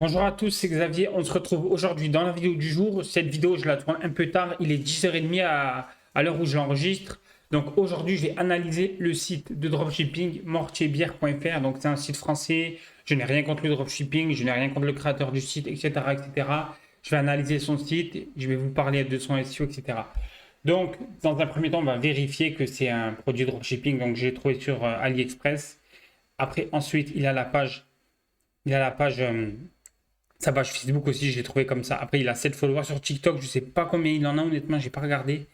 Bonjour à tous, c'est Xavier. On se retrouve aujourd'hui dans la vidéo du jour. Cette vidéo, je la tourne un peu tard. Il est 10h30 à l'heure où je l'enregistre. Donc aujourd'hui, je vais analyser le site de dropshipping mortierbière.fr. Donc c'est un site français. Je n'ai rien contre le dropshipping, je n'ai rien contre le créateur du site, etc., etc. Je vais analyser son site, je vais vous parler de son SEO, etc. Donc, dans un premier temps, on va vérifier que c'est un produit dropshipping. Donc, j'ai trouvé sur AliExpress. Après, ensuite, il a la page sa page Facebook aussi, je l'ai trouvé comme ça. Après, il a 7 followers sur TikTok. Je sais pas combien il en a, honnêtement, j'ai pas regardé.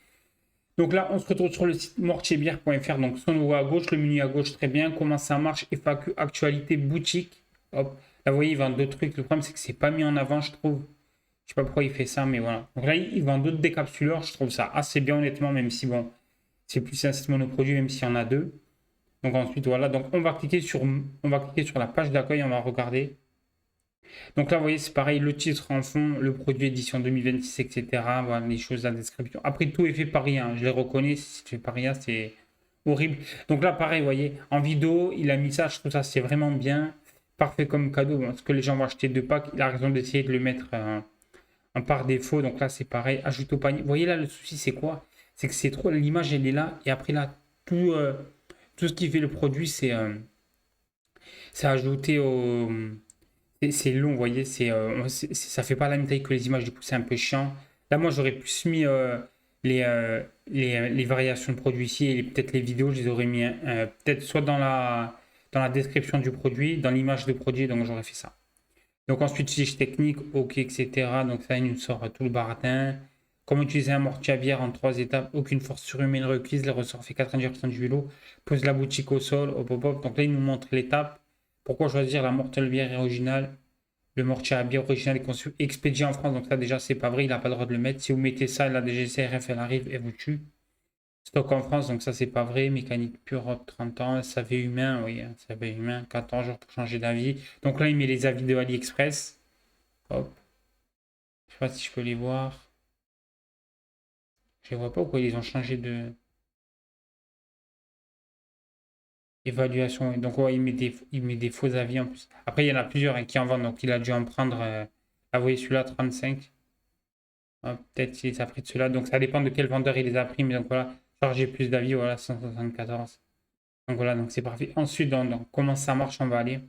Donc là, on se retrouve sur le site mortierbière.fr. Donc son logo à gauche, le menu à gauche, très bien. Comment ça marche? FAQ, actualité, boutique. Hop. Là, vous voyez, il vend d'autres trucs. Le problème, c'est que c'est pas mis en avant, je trouve. Je sais pas pourquoi il fait ça, mais voilà. Donc là, il vend d'autres décapsuleurs. Je trouve ça assez bien, honnêtement, même si bon, c'est plus un site monoproduit, même s'il y en a deux. Donc ensuite, voilà. Donc on va cliquer sur la page d'accueil, on va regarder. Donc là, vous voyez, c'est pareil, le titre en fond, le produit édition 2026, etc. Voilà, les choses, la description. Après, tout est fait par IA, je les reconnais, si c'est fait par IA, c'est horrible. Donc là, pareil, vous voyez, en vidéo, il a mis ça, je trouve ça, c'est vraiment bien. Parfait comme cadeau, parce que les gens vont acheter deux packs, il a raison d'essayer de le mettre en par défaut. Donc là, c'est pareil, ajoute au panier. Vous voyez là, le souci, c'est quoi? C'est que c'est trop, l'image, elle est là, et après là, tout ce qui fait le produit, c'est ajouté au. C'est long, vous voyez, ça fait pas la même taille que les images, du coup c'est un peu chiant. Là, moi j'aurais plus mis les variations de produits ici et peut-être les vidéos, je les aurais mis peut-être soit dans la description du produit, dans l'image de produit, donc j'aurais fait ça. Donc ensuite, fiche technique, OK, etc. Donc ça, il nous sort tout le baratin. Comment utiliser un mortier à bière en trois étapes, aucune force surhumaine requise, le ressort fait 90% du vélo, pose la boutique au sol, hop, hop, hop. Donc là, il nous montre l'étape. Pourquoi choisir la mortière bière originale? Le mortier à bière original est conçu expédié en France, donc ça déjà c'est pas vrai, il n'a pas le droit de le mettre. Si vous mettez ça, la DGCRF elle arrive et vous tue. Stock en France, donc ça c'est pas vrai. Mécanique pure, 30 ans. SAV humain, oui, SAV humain, 14 jours pour changer d'avis. Donc là il met les avis de AliExpress. Hop, je sais pas si je peux les voir. Je les vois pas pourquoi ils ont changé de évaluation. Donc ouais, il met des faux avis en plus. Après il y en a plusieurs hein, qui en vendent, donc il a dû en prendre. Vous voyez celui-là, 35. Peut-être qu'il les a pris de ceux-là. Donc ça dépend de quel vendeur il les a pris. Mais donc voilà, charger plus d'avis, voilà, 174. Donc voilà, donc c'est parfait. Ensuite, donc, comment ça marche, on va aller.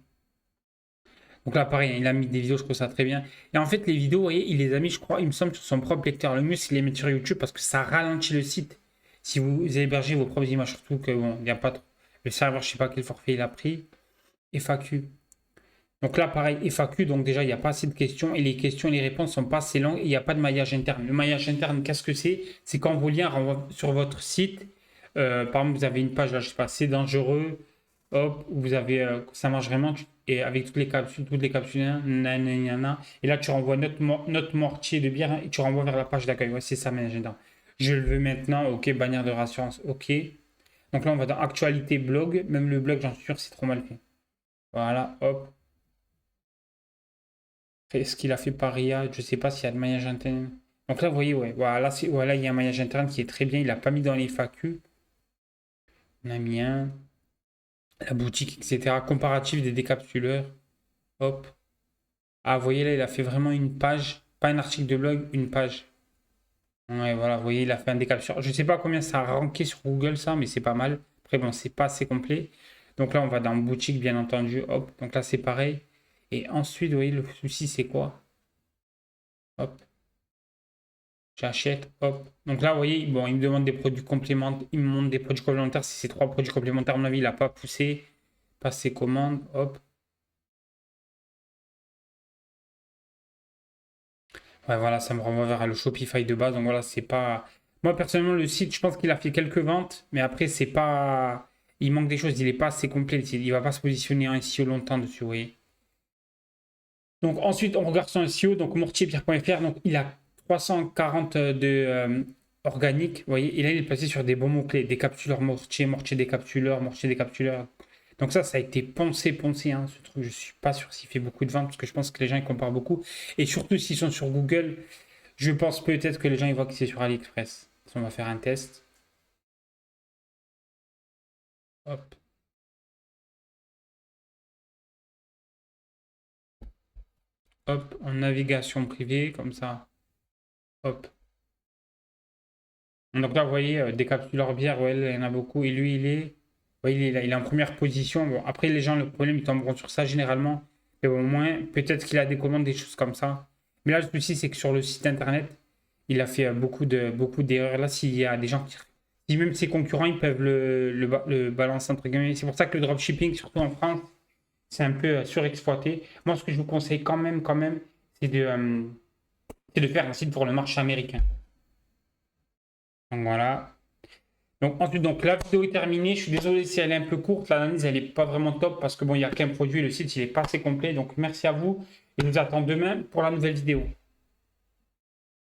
Donc là, pareil, il a mis des vidéos, je trouve ça très bien. Et en fait, les vidéos, vous voyez, il les a mis, je crois, il me semble, sur son propre lecteur. Le mieux, c'est de les mettre sur YouTube parce que ça ralentit le site. Si vous hébergez vos propres images, surtout que bon, il n'y a pas trop. Le serveur, je sais pas quel forfait il a pris. FAQ. Donc là, pareil, FAQ, donc déjà, il n'y a pas assez de questions et les questions et les réponses sont pas assez longues et il n'y a pas de maillage interne. Le maillage interne, qu'est-ce que c'est? C'est quand vos liens renvoient sur votre site. Par exemple, vous avez une page, là, je sais pas, c'est dangereux, hop, vous avez, ça marche vraiment, et avec toutes les capsules, nanana, et là, tu renvoies notre mortier de bière hein, et tu renvoies vers la page d'accueil. Ouais, c'est ça, maillage interne. Je le veux maintenant, ok, bannière de rassurance, ok. Donc là, on va dans actualité blog, même le blog, j'en suis sûr, c'est trop mal fait. Voilà, hop. Est-ce qu'il a fait par IA? Je ne sais pas s'il y a de maillage interne. Donc là, vous voyez, ouais, voilà, voilà, il y a un maillage interne qui est très bien. Il n'a pas mis dans les FAQ. On a mis un, la boutique, etc. Comparatif des décapsuleurs. Hop. Ah, vous voyez là, il a fait vraiment une page. Pas un article de blog, une page. Ouais, voilà, vous voyez, il a fait un décapsuleur. Je ne sais pas combien ça a ranké sur Google, ça, mais c'est pas mal. Après, bon, c'est pas assez complet. Donc là, on va dans boutique, bien entendu. Hop. Donc là, c'est pareil. Et ensuite, vous voyez, le souci, c'est quoi? Hop. J'achète, hop. Donc là, vous voyez, bon, il me demande des produits complémentaires. Il me montre des produits complémentaires. Si c'est trois produits complémentaires, à mon avis, il n'a pas poussé. Passer commande, hop. Ouais, voilà, ça me renvoie vers le Shopify de base. Donc voilà, c'est pas. Moi, personnellement, le site, je pense qu'il a fait quelques ventes. Mais après, c'est pas. Il manque des choses. Il n'est pas assez complet. Il va pas se positionner en SEO longtemps dessus, vous voyez. Donc ensuite, on regarde son SEO. Donc mortierpierre.fr. Donc il a 340 organique, vous voyez, et là il est passé sur des bons mots-clés, des capsuleurs mortier, mortier décapsuleur, mortier décapsuleur. Donc ça a été poncé, hein, ce truc, je suis pas sûr s'il fait beaucoup de ventes, parce que je pense que les gens ils comparent beaucoup, et surtout s'ils sont sur Google, je pense peut-être que les gens ils voient que c'est sur AliExpress. On va faire un test. Hop. Hop, en navigation privée, comme ça. Hop. Donc là, vous voyez, décapsuleur bière, ouais, il y en a beaucoup. Et lui, il est, vous voyez, il est en première position. Bon, après, les gens, le problème, ils tomberont sur ça généralement. Et au moins, peut-être qu'il a des commandes, des choses comme ça. Mais là, le souci, c'est que sur le site internet, il a fait beaucoup d'erreurs. Là, s'il y a des gens qui. Si même ses concurrents, ils peuvent le balancer entre guillemets. C'est pour ça que le dropshipping, surtout en France, c'est un peu surexploité. Moi, ce que je vous conseille quand même, c'est de faire un site pour le marché américain. Donc voilà. Donc ensuite, donc la vidéo est terminée. Je suis désolé si elle est un peu courte. L'analyse, elle n'est pas vraiment top parce que bon, il n'y a qu'un produit. Le site, il n'est pas assez complet. Donc merci à vous. Et je vous attends demain pour la nouvelle vidéo.